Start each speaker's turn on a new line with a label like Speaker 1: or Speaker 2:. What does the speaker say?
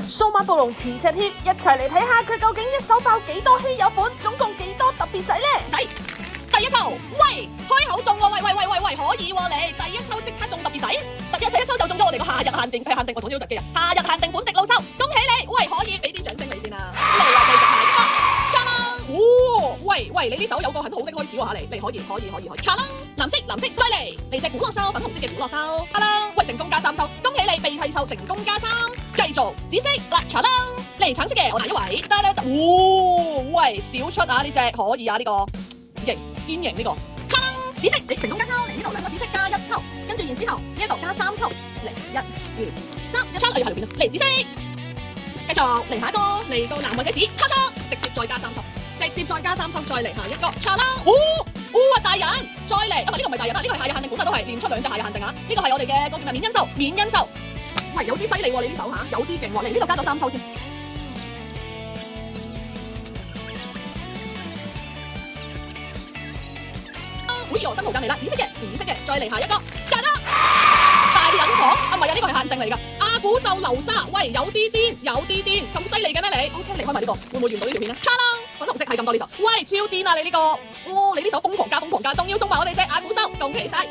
Speaker 1: 數碼暴龍磁石貼，一齊嚟睇下佢究竟一手爆幾多稀有款，總共幾多特別仔呢？
Speaker 2: 第一抽，喂，開口中喎，喂，可以喎你，第一抽即刻中特別仔，第一抽就中咗我哋個夏日限定，限定我同呢個特機啊，夏日限定本迪路修，恭喜你，喂，可以俾啲掌聲你先啊，嚟啦，繼續下一個，查啦，喂，你呢手有個很好的開始喎嚇，你可以，查啦，藍色，再嚟隻古樂修，粉紅色嘅古樂修，查啦，喂，成功加3抽，恭喜你被替抽成功加3，繼續紫色，嗱，查啦，嚟橙色嘅我第一位，喂，小出啊呢隻可以啊呢個。堅型呢個，紫色你成功加抽，嚟呢度兩個紫色加1抽，跟住然之後呢一度加3抽，嚟1、2、3，一抽嚟下邊嚟紫色，繼續嚟下一個嚟到藍或者紫，抽，直接再加3抽，再嚟下一個，查啦，大人，再嚟，因為呢個唔係大人啦，呢個係夏日限定，本身都係連出2隻夏日限定啊，呢個係我哋嘅嗰個叫咩免恩秀，喂有啲犀利喎你呢手嚇，有啲勁喎，嚟呢度加咗3抽先。新圖鑑嚟啦，紫色嘅，再嚟下一個，大人糖啊，唔係啊，呢個係限定嚟㗎。阿古獸流沙，喂，有啲癲，咁犀利嘅咩你 ？OK， 離開埋呢個，會唔會完到呢條片啊？啦，粉紅色係咁多呢手，喂，超癲啊你呢個，你呢手瘋狂加，仲要中埋我哋隻阿古獸，恭喜晒！